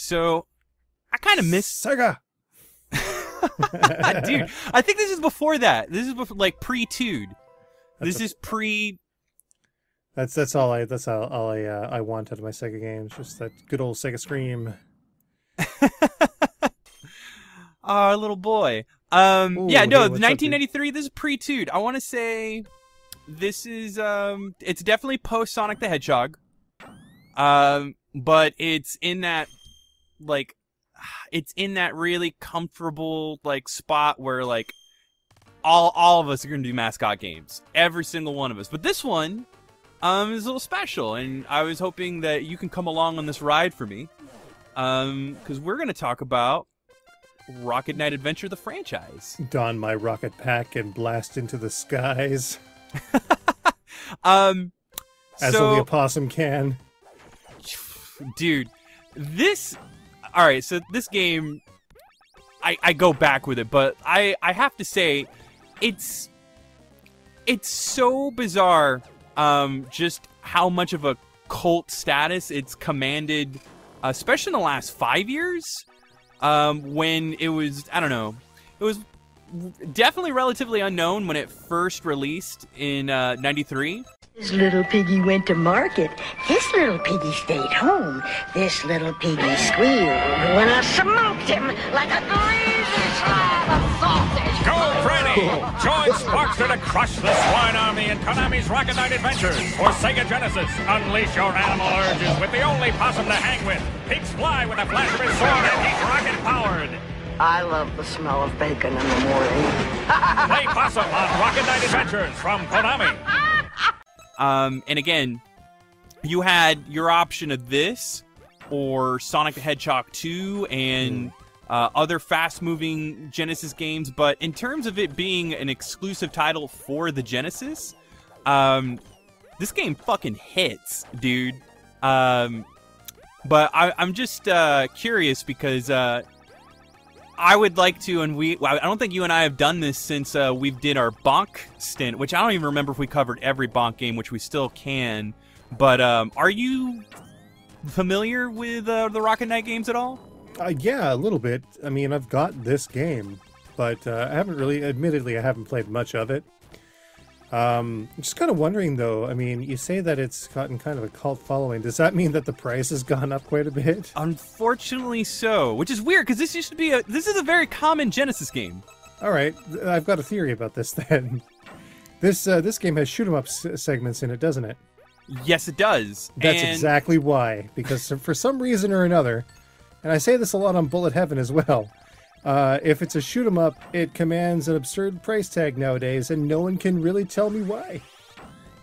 So I kind of miss Sega. Dude, I think this is before that. This is before, like pre-2'd. This is pre. That's all I want out of my Sega games. Just that good old Sega scream. Oh, little boy. Ooh, yeah, no, hey, what's up, 1993. This is pre-2'd. I want to say this is it's definitely post Sonic the Hedgehog. But it's in that really comfortable like spot where like all of us are gonna do Mascot games, every single one of us. But this one is a little special, and I was hoping that you can come along on this ride for me, because we're gonna talk about Rocket Knight Adventure, the franchise. Don my rocket pack and blast into the skies. As only a possum can. Dude, alright, so this game, I go back with it, but I have to say, it's so bizarre, just how much of a cult status it's commanded, especially in the last 5 years, when it was, I don't know, it was definitely relatively unknown when it first released in 93. This little piggy went to market. This little piggy stayed home. This little piggy squealed when I smoked him like a greasy slab of sausage. Go, Freddy! Join Sparkster to crush the swine army in Konami's Rocket Knight Adventures for Sega Genesis. Unleash your animal urges with the only possum to hang with. Pigs fly with a flash of his sword and he's rocket-powered. I love the smell of bacon in the morning. Play Possum on Rocket Knight Adventures from Konami. And again, you had your option of this, or Sonic the Hedgehog 2, and other fast-moving Genesis games, but in terms of it being an exclusive title for the Genesis, this game fucking hits, dude. But I'm just curious because I would like to, and I don't think you and I have done this since we did our Bonk stint, which I don't even remember if we covered every Bonk game, which we still can. But are you familiar with the Rocket Knight games at all? Yeah, a little bit. I mean, I've got this game, but I haven't really, admittedly, I haven't played much of it. I'm just kind of wondering, though, I mean, you say that it's gotten kind of a cult following. Does that mean that the price has gone up quite a bit? Unfortunately so, which is weird, because this used to be this is a very common Genesis game. All right, I've got a theory about this, then. This game has shoot-'em-up segments in it, doesn't it? Yes, it does. That's exactly why, because for some reason or another, and I say this a lot on Bullet Heaven as well, if it's a shoot-'em-up, it commands an absurd price tag nowadays, and no one can really tell me why.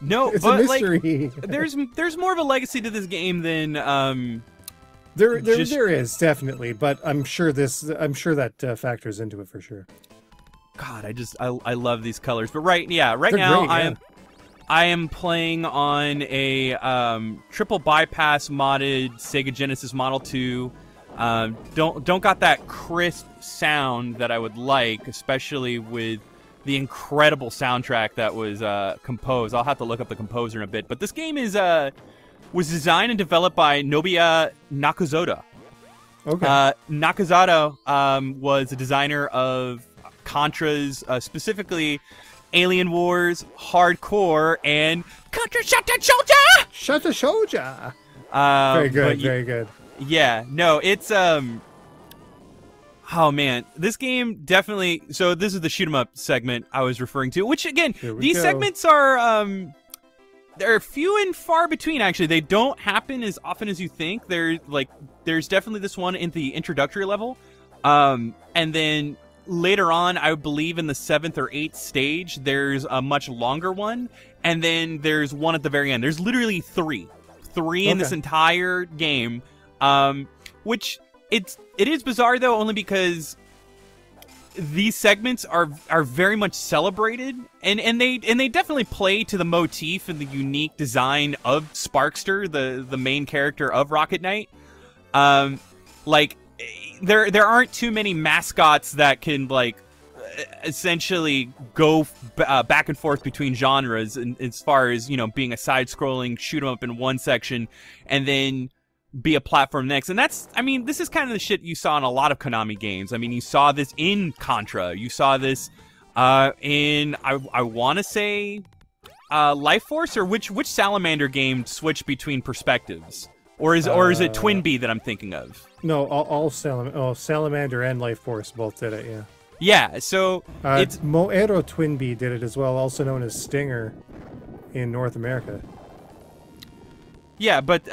No, it's but a mystery. Like, there's more of a legacy to this game than there is definitely, but I'm sure that factors into it for sure. God, I love these colors. But right now great, yeah. I am playing on a triple bypass modded Sega Genesis Model 2. Don't got that crisp sound that I would like, especially with the incredible soundtrack that was composed. I'll have to look up the composer in a bit. But this game was designed and developed by Nobuya Nakazoda. Okay. Nakazoda was a designer of Contras, specifically Alien Wars, Hardcore, and Contra Shutta Shoulder! Shutta Shoulder! Very good. Yeah, no, it's oh man, this game definitely. So this is the shoot 'em up segment I was referring to, which again, these segments are they're few and far between. Actually, they don't happen as often as you think. There's definitely this one in the introductory level, and then later on, I believe in the 7th or 8th stage, there's a much longer one, and then there's one at the very end. There's literally three in this entire game. Which it is bizarre though, only because these segments are very much celebrated, and they definitely play to the motif and the unique design of Sparkster, the main character of Rocket Knight. Like there aren't too many mascots that can like essentially go back and forth between genres, and as far as, you know, being a side-scrolling shoot 'em up in one section and then be a platform next. And that's, I mean, this is kind of the shit you saw in a lot of Konami games. I mean, you saw this in Contra. You saw this in, I want to say, LifeForce, or which Salamander game switched between perspectives? Or is it Twin Bee that I'm thinking of? No, all Salamander and LifeForce both did it, yeah. Yeah, so it's... Moero Twin Bee did it as well, also known as Stinger in North America. Yeah, but,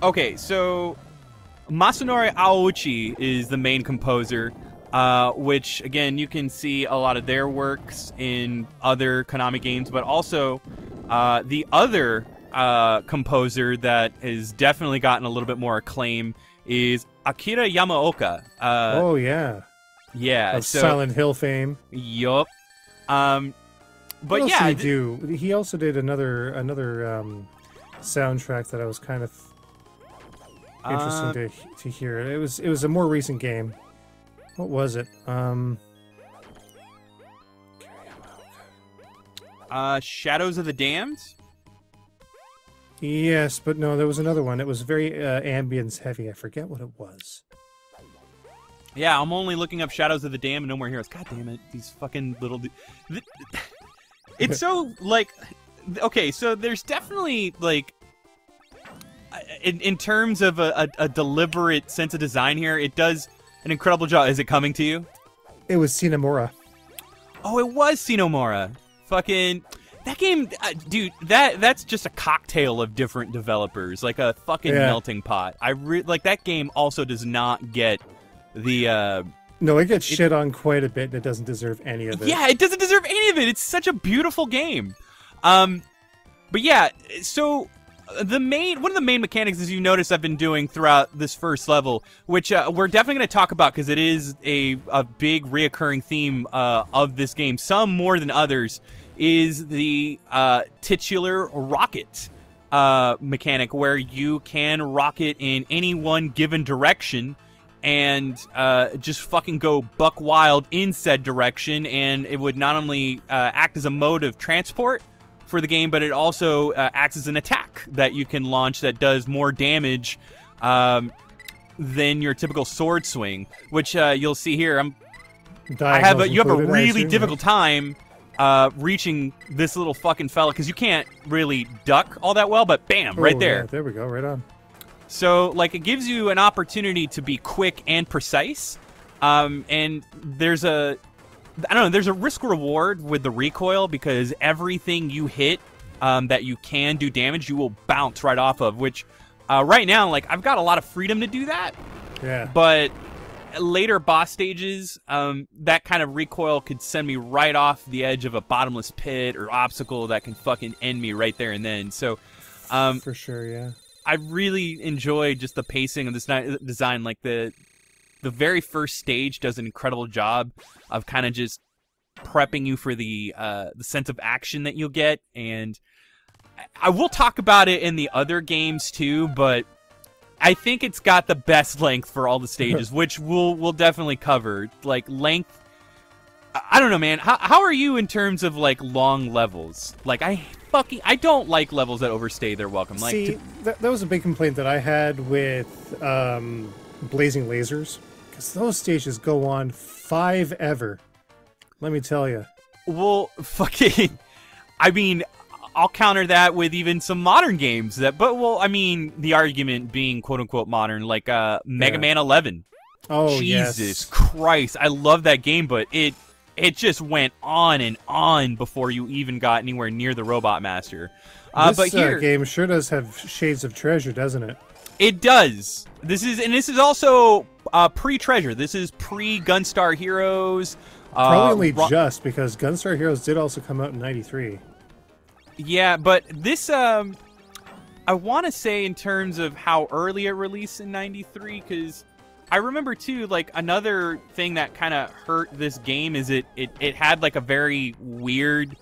okay, so Masanori Aouchi is the main composer, which, again, you can see a lot of their works in other Konami games, but also the other composer that has definitely gotten a little bit more acclaim is Akira Yamaoka. Oh, yeah. Yeah. Of Silent Hill fame. Yup. But what else yeah. did he do? He also did another soundtrack that I was kind of interesting to hear. It was a more recent game. What was it? Shadows of the Damned? Yes, but no, there was another one. It was very ambience heavy. I forget what it was. Yeah, I'm only looking up Shadows of the Damned and No More Heroes. God damn it, these fucking little... It's so, like... Okay, so there's definitely, like... In terms of a deliberate sense of design here, it does an incredible job. Is it coming to you? It was SINE MORA. Oh, it was SINE MORA. Fucking... That game, dude, that's just a cocktail of different developers. Like a fucking melting pot. Like, that game also does not get the... No, it gets shit on quite a bit, and it doesn't deserve any of it. Yeah, it doesn't deserve any of it. It's such a beautiful game. But yeah, so... one of the main mechanics, as you notice I've been doing throughout this first level, which we're definitely going to talk about because it is a big reoccurring theme of this game, some more than others, is the titular rocket mechanic, where you can rocket in any one given direction and just fucking go buck wild in said direction, and it would not only act as a mode of transport for the game, but it also acts as an attack that you can launch that does more damage than your typical sword swing, which you'll see here. You have a really difficult time reaching this little fucking fella because you can't really duck all that well, but bam, right there. Yeah, there we go, right on. So, like, it gives you an opportunity to be quick and precise, and there's a risk-reward with the recoil, because everything you hit that you can do damage, you will bounce right off of, which right now, like, I've got a lot of freedom to do that. Yeah. But later boss stages, that kind of recoil could send me right off the edge of a bottomless pit or obstacle that can fucking end me right there and then. So, for sure, yeah. I really enjoy just the pacing of this design. Like, the very first stage does an incredible job of kind of just prepping you for the sense of action that you'll get, and I will talk about it in the other games too, but I think it's got the best length for all the stages, which we'll definitely cover. Like, length, I don't know, man. How are you in terms of, like, long levels? Like, I don't like levels that overstay their welcome. Like, see, that was a big complaint that I had with Blazing Lasers, because those stages go on forever. Let me tell you. Well, fucking, I mean, I'll counter that with even some modern games that, but, well, I mean, the argument being quote unquote modern, like Mega Man 11. Oh, Jesus Christ, I love that game, but it just went on and on before you even got anywhere near the Robot Master. This game sure does have shades of Treasure, doesn't it? It does. This is also pre-Treasure. This is pre-Gunstar Heroes. Probably only just, because Gunstar Heroes did also come out in '93. Yeah, but this, I want to say in terms of how early it released in '93, because I remember too, like, another thing that kind of hurt this game is it had, like, a very weird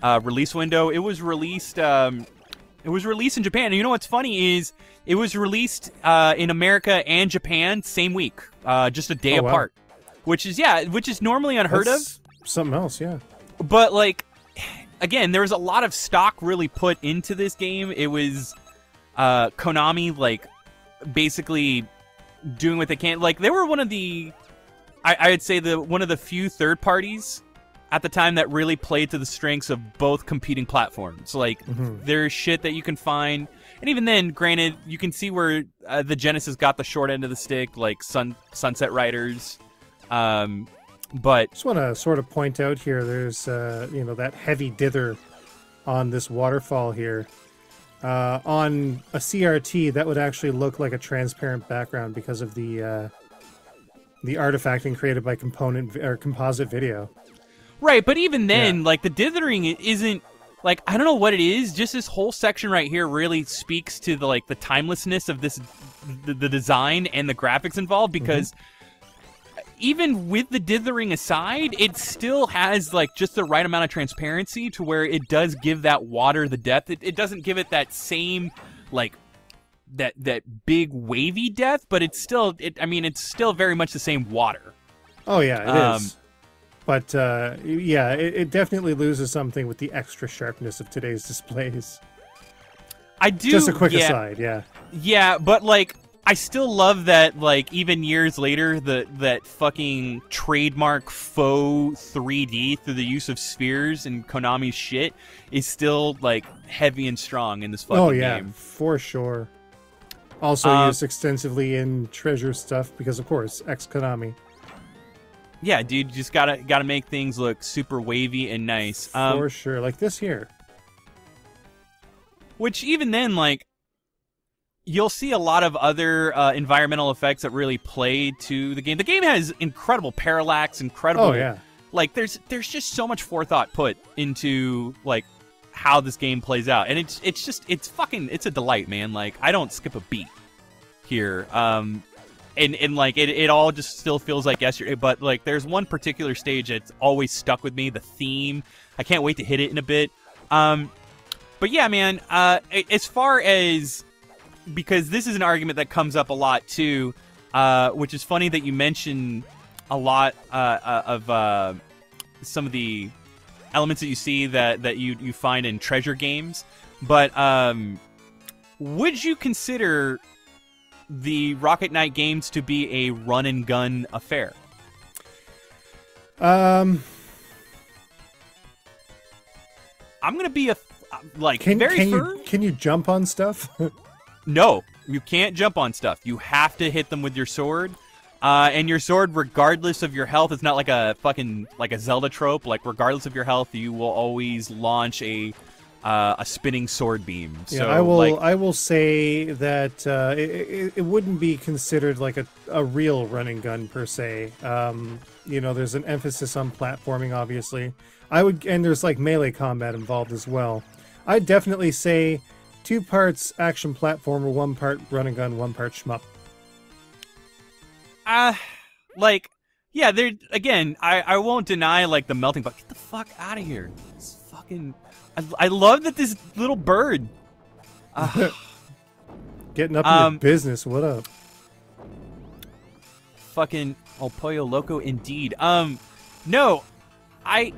release window. It was released in Japan, and you know what's funny is it was released in America and Japan same week, just a day apart. Wow. Which is normally unheard of. Something else, yeah. But, like, again, there was a lot of stock really put into this game. It was Konami, like, basically doing what they can. Like, they were one of the, I'd say one of the few third parties at the time that really played to the strengths of both competing platforms. Like, there's shit that you can find, and even then, granted, you can see where the Genesis got the short end of the stick, like Sunset Riders. But just want to sort of point out here, there's you know, that heavy dither on this waterfall here. On a CRT, that would actually look like a transparent background because of the artifacting created by composite video. Right, but even then, like, the dithering isn't, like, I don't know what it is. Just this whole section right here really speaks to the timelessness of this, the design and the graphics involved, because even with the dithering aside, it still has, like, just the right amount of transparency to where it does give that water the depth. It doesn't give it that same, like, that big wavy depth, but it's still, I mean, it's still very much the same water. Oh, yeah, it is. But, yeah, it definitely loses something with the extra sharpness of today's displays. I do. Just a quick aside, yeah. Yeah, but, like, I still love that, like, even years later, that fucking trademark faux 3D through the use of spheres and Konami's shit is still, like, heavy and strong in this fucking game. For sure. Also used extensively in Treasure stuff because, of course, ex-Konami. Yeah, dude, you just gotta make things look super wavy and nice. For sure, like this here. Which even then, like, you'll see a lot of other environmental effects that really play to the game. The game has incredible parallax, incredible. Oh yeah. Like, there's just so much forethought put into, like, how this game plays out, and it's a delight, man. Like, I don't skip a beat here. And like, it all just still feels like yesterday. But, like, there's one particular stage that's always stuck with me, the theme. I can't wait to hit it in a bit. But yeah, man, as far as, because this is an argument that comes up a lot too, which is funny that you mention a lot of some of the elements that you see that you find in Treasure games. But would you consider the Rocket Knight games to be a run and gun affair? I'm gonna be can you jump on stuff? No, you can't jump on stuff. You have to hit them with your sword. And your sword, regardless of your health, it's not like a Zelda trope. Like, regardless of your health, you will always launch a spinning sword beam. Yeah, so I will say that it wouldn't be considered like a real run and gun per se. You know, there's an emphasis on platforming, obviously. And there's like melee combat involved as well. I'd definitely say 2 parts action platformer, 1 part run and gun, 1 part shmup. Like, yeah, there again. I won't deny, like, the melting pot. Get the fuck out of here! It's fucking. I love that this little bird. Getting up in your business. What up? Fucking El Pollo Loco, indeed. No, I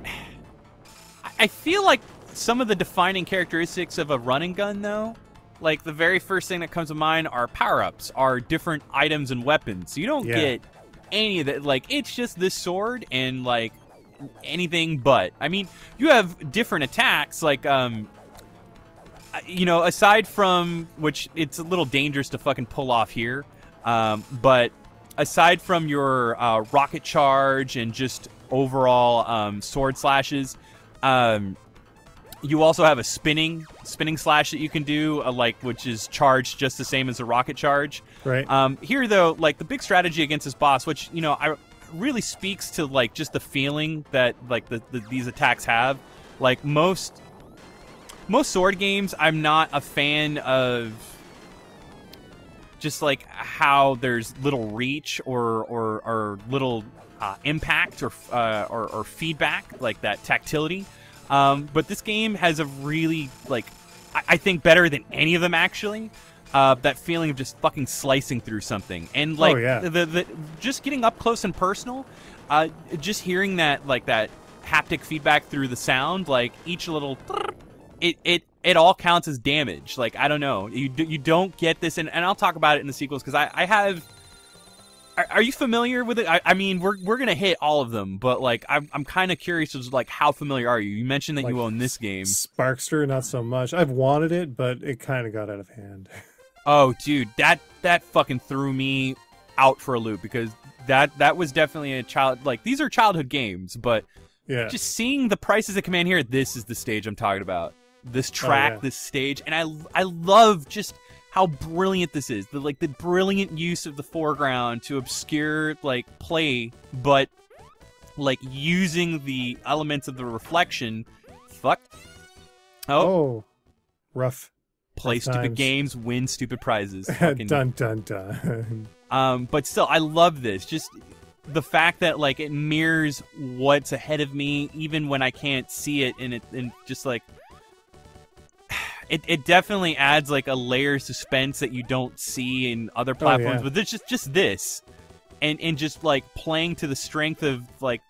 feel like some of the defining characteristics of a run and gun, though, like, the very first thing that comes to mind are power-ups, are different items and weapons. You don't get any of that. Like, it's just this sword and, like, anything but. I mean, you have different attacks, like, you know, aside from, which it's a little dangerous to fucking pull off here, but aside from your rocket charge and just overall sword slashes, you also have a spinning slash that you can do, which is charged just the same as a rocket charge. Right. Here, though, like, the big strategy against this boss, which, you know, really speaks to, like, just the feeling that, like, these attacks have. Like, most sword games, I'm not a fan of just, like, how there's little reach or little impact or feedback, like that tactility. But this game has a really, like, I think better than any of them, actually, that feeling of just fucking slicing through something. And, like, the just getting up close and personal, just hearing that, like, that haptic feedback through the sound, like, each little it all counts as damage. Like, I don't know. You don't get this, and I'll talk about it in the sequels, because I have... Are you familiar with it? I mean, we're gonna hit all of them, but like I'm kind of curious as like how familiar are you? You mentioned that you own this game. Sparkster, not so much. I've wanted it, but it kind of got out of hand. Oh, dude, that fucking threw me out for a loop, because that was definitely a child. Like, these are childhood games, but yeah, just seeing the prices at command here, this is the stage I'm talking about. This track, this stage, and I love just how brilliant this is. The brilliant use of the foreground to obscure like play, but like using the elements of the reflection. Fuck. Oh, rough. Play stupid times. Games, win stupid prizes. Dun dun dun. But still, I love this. Just the fact that like it mirrors what's ahead of me, even when I can't see it, and just like. It definitely adds like a layer of suspense that you don't see in other platforms, but it's just this, and just like playing to the strength of like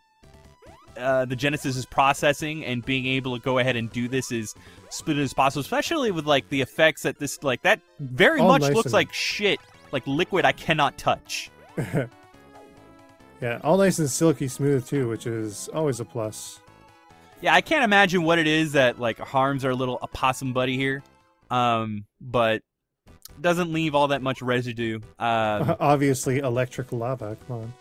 the Genesis's processing and being able to go ahead and do this as smooth as possible, especially with like the effects that this like that very much nice looks like shit, like liquid I cannot touch. Yeah, all nice and silky smooth too, which is always a plus. Yeah, I can't imagine what it is that like harms our little opossum buddy here, but doesn't leave all that much residue. Obviously, electric lava. Come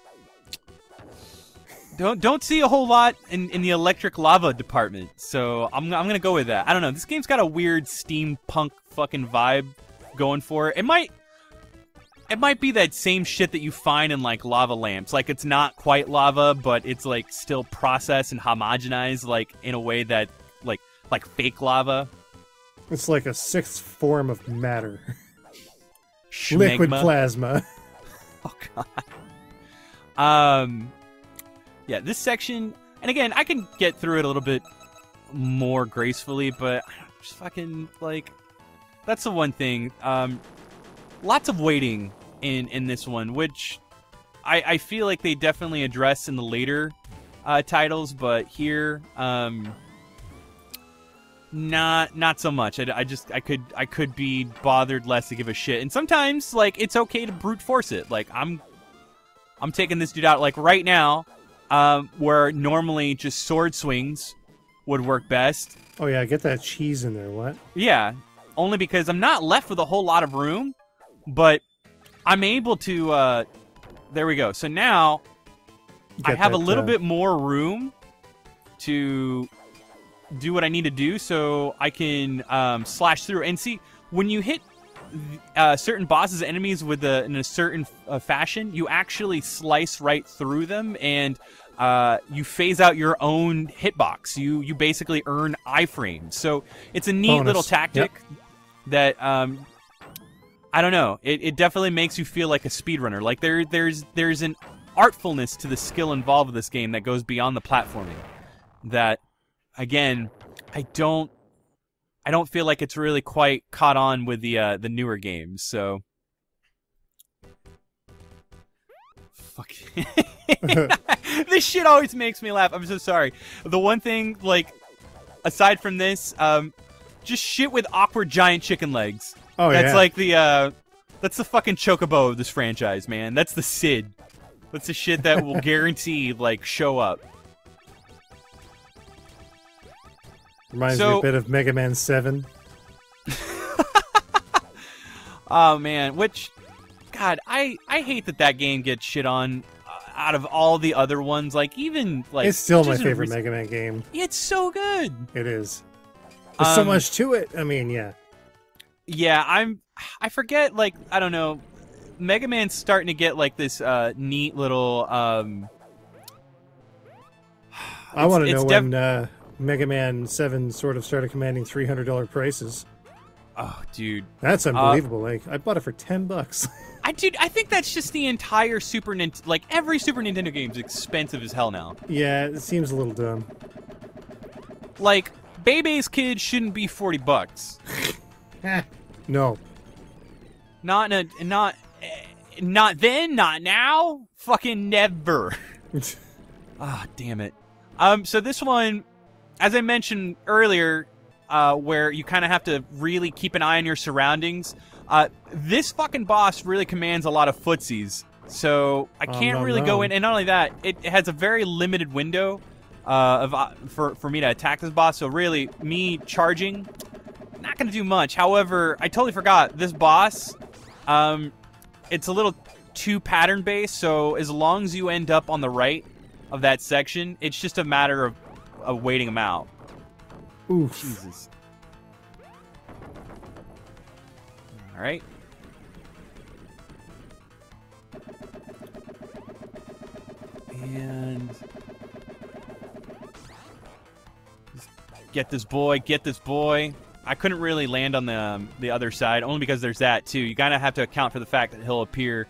on. Don't see a whole lot in the electric lava department, so I'm gonna go with that. I don't know. This game's got a weird steampunk fucking vibe going for it. It might be that same shit that you find in like lava lamps. Like, it's not quite lava, but it's like still processed and homogenized, like in a way that like fake lava. It's like a sixth form of matter. Schmegma. Liquid plasma. Oh god. Yeah, this section, and again, I can get through it a little bit more gracefully, but just fucking like that's the one thing. Lots of waiting in this one, which I feel like they definitely address in the later titles, but here not so much. I could be bothered less to give a shit. And sometimes like it's okay to brute force it. Like I'm taking this dude out like right now, where normally just sword swings would work best. Oh yeah, get that cheese in there. What? Yeah, only because I'm not left with a whole lot of room. But I'm able to, there we go. So now I have a little bit more room to do what I need to do, so I can slash through. And see, when you hit certain bosses, enemies with in a certain fashion, you actually slice right through them, and you phase out your own hitbox. You basically earn iframes. So it's a neat little tactic that... I don't know. It definitely makes you feel like a speedrunner. Like there's an artfulness to the skill involved with this game that goes beyond the platforming. That, again, I don't feel like it's really quite caught on with the newer games. So, fuck. This shit always makes me laugh. I'm so sorry. The one thing, like, aside from this, just shit with awkward giant chicken legs. Oh, that's like the that's the fucking chocobo of this franchise, man. That's the Sid. That's the shit that will guarantee like show up. Reminds me a bit of Mega Man 7. Oh man, which God, I hate that game gets shit on out of all the other ones. Like even like it's still my favorite Mega Man game. It's so good. It is. There's so much to it. I mean, yeah. Yeah, I forget, like, I don't know, Mega Man's starting to get, like, this neat little, I want to know when Mega Man 7 sort of started commanding $300 prices. Oh, dude. That's unbelievable. Like, I bought it for $10. Dude, I think that's just the entire Super Nintendo, like, every Super Nintendo game is expensive as hell now. Yeah, it seems a little dumb. Like, Bebe's Kid shouldn't be $40. No. Not then, not now, fucking never. Ah, damn it. So this one, as I mentioned earlier, where you kind of have to really keep an eye on your surroundings. This fucking boss really commands a lot of footsies, so I can't really go in. And not only that, it has a very limited window for me to attack this boss. So really, me charging, not going to do much. However, I totally forgot this boss. It's a little too pattern based, so as long as you end up on the right of that section, it's just a matter of waiting them out. Oof. Jesus. All right. And get this boy, get this boy. I couldn't really land on the other side, only because there's that too. You kind of have to account for the fact that he'll appear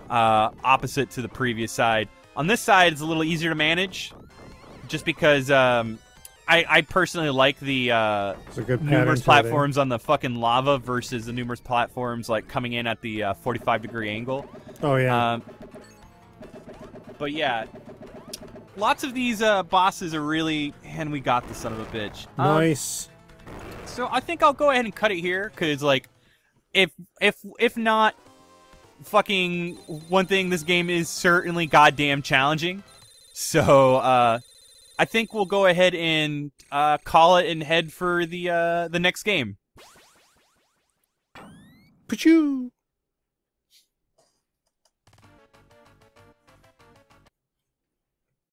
opposite to the previous side. On this side, it's a little easier to manage, just because I personally like the numerous platforms on the fucking lava versus the numerous platforms like coming in at the 45-degree angle. Oh yeah. But yeah, lots of these bosses are really, and we got the son of a bitch. Nice. So I think I'll go ahead and cut it here, because like, if not fucking one thing, this game is certainly goddamn challenging. So I think we'll go ahead and call it and head for the next game. Pachoo!